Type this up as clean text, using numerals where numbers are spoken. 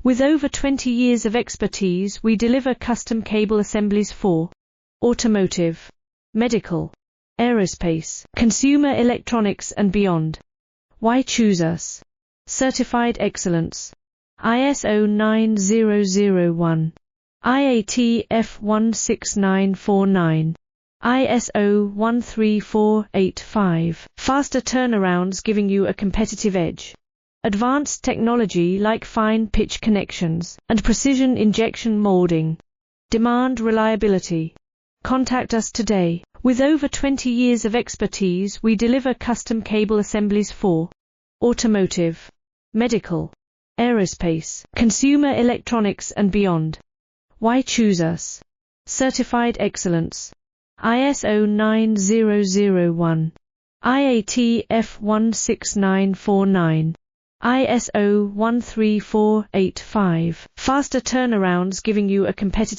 With over 20 years of expertise, we deliver custom cable assemblies for automotive, medical, aerospace, consumer electronics and beyond. Why choose us? Certified excellence. ISO 9001, IAT F16949, ISO 13485. Faster turnarounds giving you a competitive edge. Advanced technology like fine pitch connections and precision injection molding. Demand reliability. Contact us today. With over 20 years of expertise, we deliver custom cable assemblies for automotive, medical, aerospace, consumer electronics and beyond. Why choose us? Certified excellence. ISO 9001, IAT F16949, ISO 13485. Faster turnarounds giving you a competitive